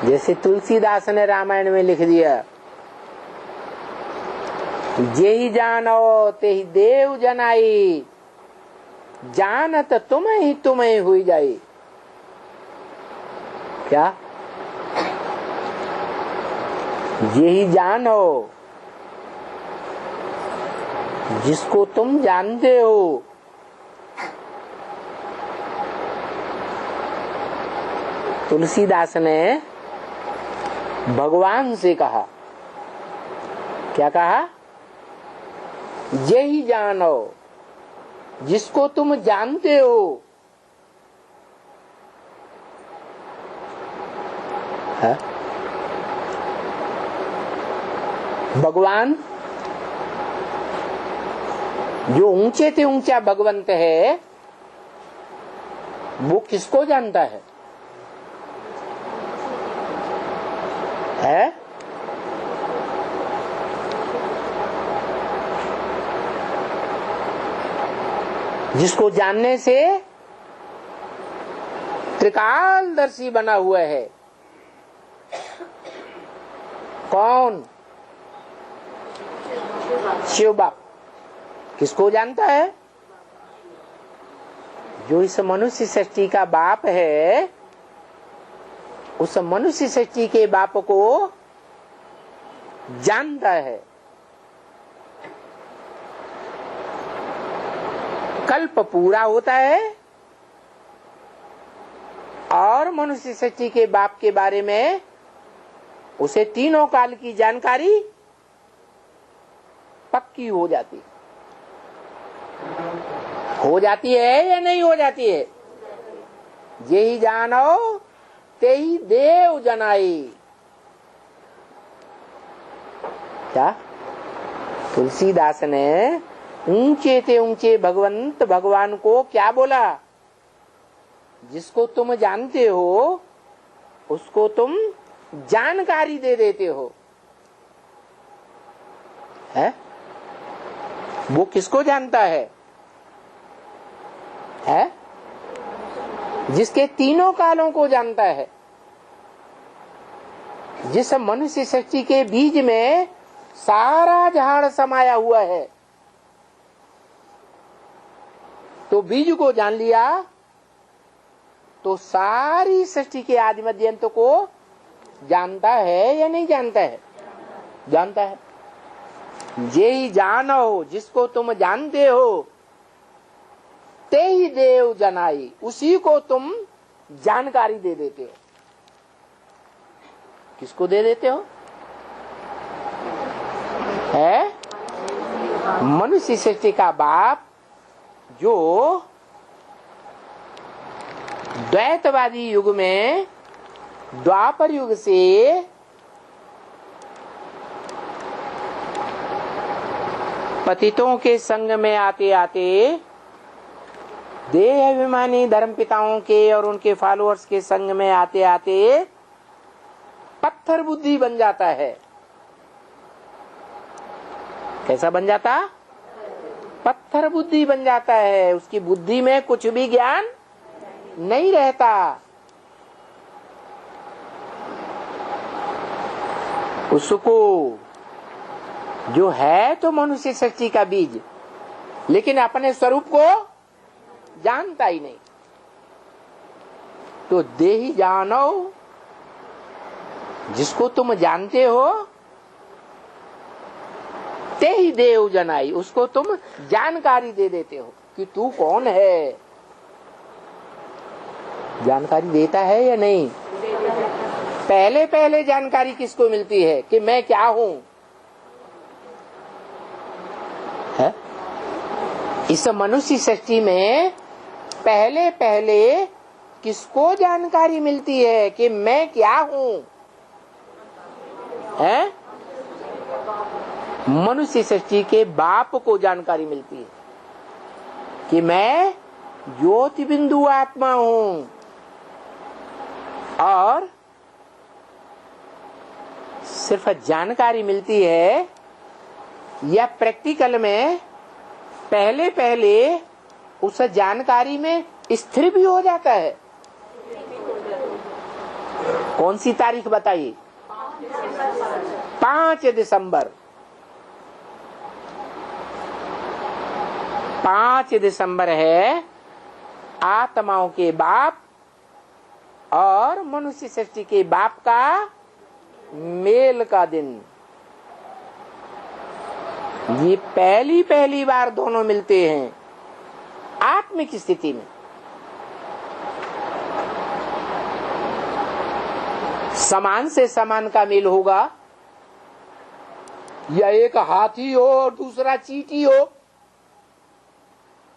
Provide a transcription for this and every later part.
जैसे तुलसीदास ने रामायण में लिख दिया, जे ही जानो ते ही देव जनाई, जानत तुम्हें हुई जाई। क्या? ये ही जानो, जिसको तुम जानते हो। तुलसीदास ने भगवान से कहा, क्या कहा? ये ही जानो, जिसको तुम जानते हो। है? भगवान जो ऊंचे से ऊंचा भगवंत है, वो किसको जानता है? जिसको जानने से त्रिकालदर्शी बना हुआ है। कौन? शिव बाप। किसको जानता है? जो इस मनुष्य सृष्टि का बाप है, उस मनुष्य सृष्टि के बाप को जानता है। कल्प पूरा होता है और मनुष्य सृष्टि के बाप के बारे में उसे तीनों काल की जानकारी पक्की हो जाती है या नहीं हो जाती है? ये ही जानो ते ही देव जनाई। क्या? तुलसीदास ने ऊंचे से ऊंचे भगवंत भगवान को क्या बोला? जिसको तुम जानते हो उसको तुम जानकारी दे देते हो। है? वो किसको जानता है? जिसके तीनों कालों को जानता है। जिस मनुष्य सृष्टि के बीज में सारा झाड़ समाया हुआ है, तो बीज को जान लिया तो सारी सृष्टि के आदि मध्य अंत को जानता है या नहीं जानता है? जानता है। ये ही जानो, जिसको तुम जानते हो, ते ही देव जनाई, उसी को तुम जानकारी दे देते हो। किसको दे देते हो? है मनुष्य सृष्टि का बाप, जो द्वैतवादी युग में द्वापर युग से पतितों के संग में आते आते देह अभिमानी धर्म पिताओं के और उनके फॉलोअर्स के संग में आते आते पत्थर बुद्धि बन जाता है। कैसा बन जाता? पत्थर बुद्धि बन जाता है। उसकी बुद्धि में कुछ भी ज्ञान नहीं रहता। उसको जो है तो मनुष्य सृष्टि का बीज, लेकिन अपने स्वरूप को जानता ही नहीं। तो देही जानो, जिसको तुम जानते हो, ते ही देव जनाई, उसको तुम जानकारी दे देते हो कि तू कौन है। जानकारी देता है या नहीं? पहले पहले जानकारी किसको मिलती है कि मैं क्या हूं? है? इस मनुष्य सृष्टि में पहले पहले किसको जानकारी मिलती है कि मैं क्या हूं? है? मनुष्य सृष्टि के बाप को जानकारी मिलती है कि मैं ज्योति बिंदु आत्मा हूं। और सिर्फ जानकारी मिलती है या प्रैक्टिकल में पहले पहले उस जानकारी में स्थिर भी हो जाता है? कौन सी तारीख बताइए? 5 दिसंबर। 5 दिसंबर है आत्माओं के बाप और मनुष्य सृष्टि के बाप का मेल का दिन। ये पहली बार दोनों मिलते हैं आत्मिक स्थिति में। समान से समान का मेल होगा या एक हाथी हो और दूसरा चींटी हो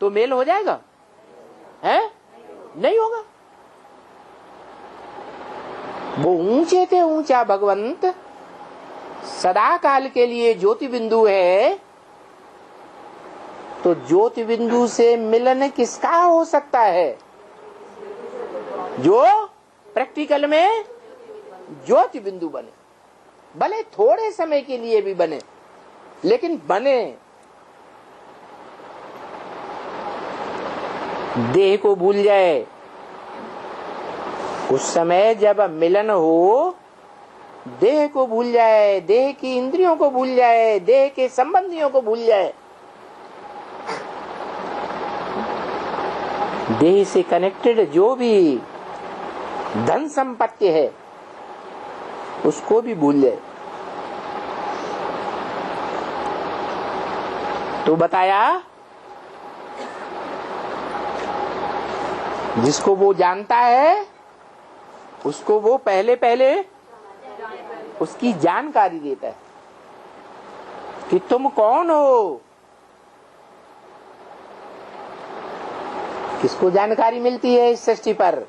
तो मेल हो जाएगा? है? नहीं होगा। वो ऊंचे थे ऊंचा भगवंत सदा काल के लिए ज्योति बिंदु है, तो ज्योति बिंदु से मिलन किसका हो सकता है? जो प्रैक्टिकल में ज्योति बिंदु बने, भले थोड़े समय के लिए भी बने, लेकिन बने। देह को भूल जाए, उस समय जब मिलन हो देह को भूल जाए, देह की इंद्रियों को भूल जाए, देह के संबंधियों को भूल जाए, देह से कनेक्टेड जो भी धन संपत्ति है उसको भी भूल जाए। तो बताया जिसको वो जानता है उसको वो पहले उसकी जानकारी देता है कि तुम कौन हो। किसको जानकारी मिलती है इस सृष्टि पर?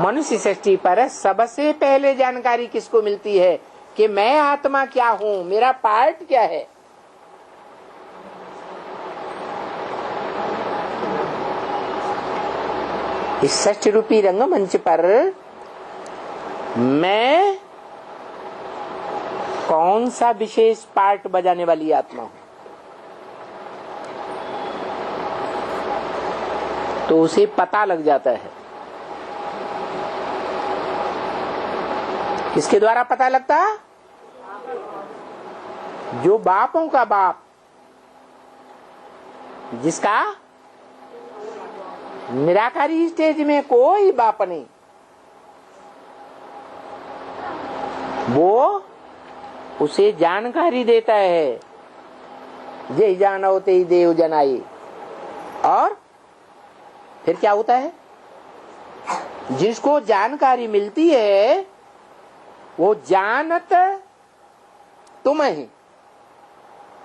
मनुष्य सृष्टि पर सबसे पहले जानकारी किसको मिलती है कि मैं आत्मा क्या हूं, मेरा पार्ट क्या है। इस सृष्टि रूपी रंगमंच पर मैं कौन सा विशेष पार्ट बजाने वाली आत्मा हूं, तो उसे पता लग जाता है। किसके द्वारा पता लगता? जो बापों का बाप, जिसका निराकारी स्टेज में कोई बाप नहीं, वो उसे जानकारी देता है। जय जानो ते देव जनाई। और फिर क्या होता है? जिसको जानकारी मिलती है वो जानत तुम ही,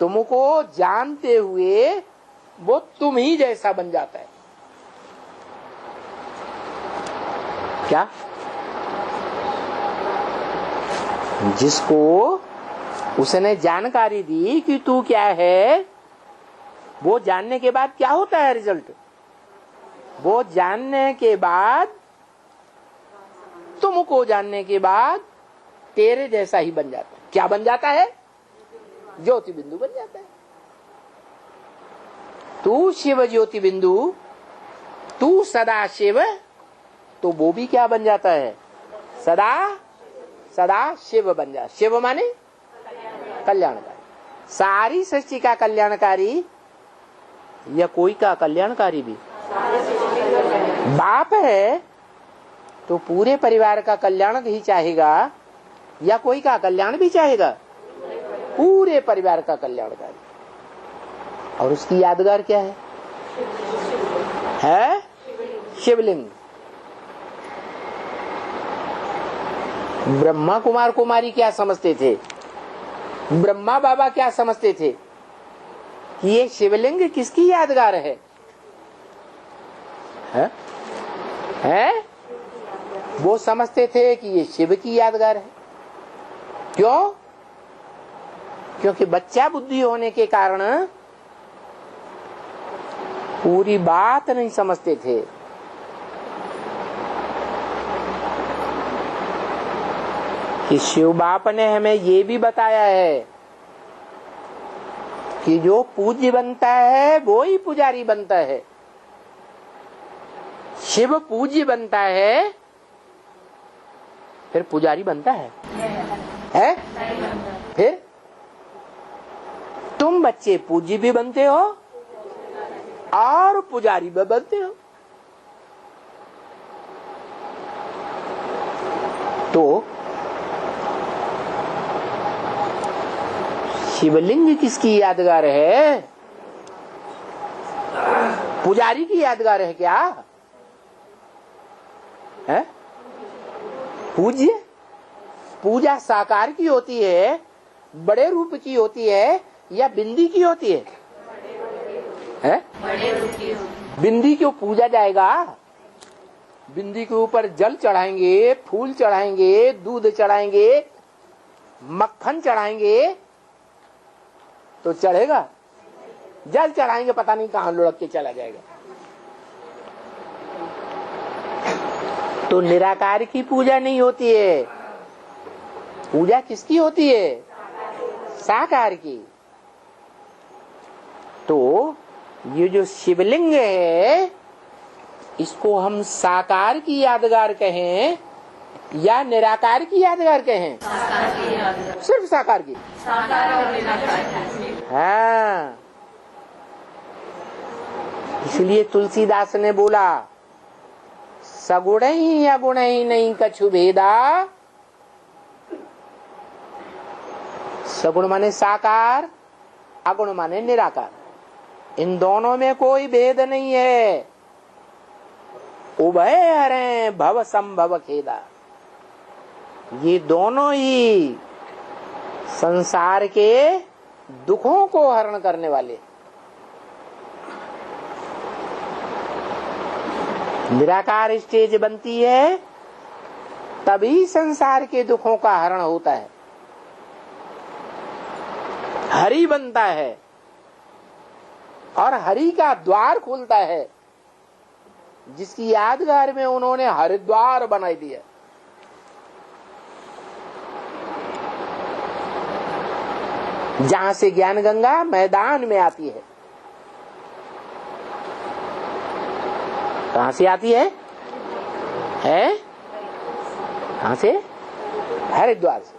तुमको जानते हुए वो तुम ही जैसा बन जाता है। क्या? जिसको उसने जानकारी दी कि तू क्या है, वो जानने के बाद क्या होता है रिजल्ट? वो जानने के बाद, तुमको जानने के बाद तेरे जैसा ही बन जाता है। क्या बन जाता है? ज्योति बिंदु बन जाता है। तू शिव ज्योति बिंदु, तू सदा शिव, तो वो भी क्या बन जाता है? सदा शिव बन जाता। शिव माने कल्याणकारी। सारी सृष्टि का कल्याणकारी या कोई का कल्याणकारी भी? बाप है तो पूरे परिवार का कल्याण ही चाहेगा या कोई का कल्याण भी चाहेगा? पूरे परिवार का कल्याणकारी। और उसकी यादगार क्या है? शिवलिंग। ब्रह्मा कुमार कुमारी क्या समझते थे? ब्रह्मा बाबा क्या समझते थे कि ये शिवलिंग किसकी यादगार है? वो समझते थे कि ये शिव की यादगार है। क्यों? क्योंकि बच्चा बुद्धि होने के कारण पूरी बात नहीं समझते थे। कि शिव बाप ने हमें ये भी बताया है कि जो पूज्य बनता है वो ही पुजारी बनता है। शिव पूज्य बनता है फिर पुजारी बनता है? फिर तुम बच्चे पूज्य भी बनते हो और पुजारी भी बनते हो। तो शिवलिंग किसकी यादगार है? पुजारी की यादगार है क्या? है? पूज्य पूजा साकार की होती है, बड़े रूप की होती है या बिंदी की होती है? बड़े रूप की होती। बिंदी क्यों पूजा जाएगा? बिंदी के ऊपर जल चढ़ाएंगे, फूल चढ़ाएंगे, दूध चढ़ाएंगे, मक्खन चढ़ाएंगे तो चढ़ेगा? जल चढ़ाएंगे पता नहीं कहां लुढ़क के चला जाएगा। तो निराकार की पूजा नहीं होती है, पूजा किसकी होती है? साकार की। तो ये जो शिवलिंग है इसको हम साकार की यादगार कहें या निराकार की यादगार कहें? साकार की यादगार। सिर्फ साकार की। साकार और निराकार। हाँ, इसलिए तुलसीदास ने बोला सगुण ही अगुण ही नहीं कछु भेदा। सगुण माने साकार, अगुण माने निराकार, इन दोनों में कोई भेद नहीं है। उभय हरे भव संभव खेदा। ये दोनों ही संसार के दुखों को हरण करने वाले। निराकार स्टेज बनती है तभी संसार के दुखों का हरण होता है। हरि बनता है और हरि का द्वार खुलता है, जिसकी यादगार में उन्होंने हरिद्वार बना दिया। जहां से ज्ञान गंगा मैदान में आती है। कहां से आती है? कहां से? हरिद्वार से।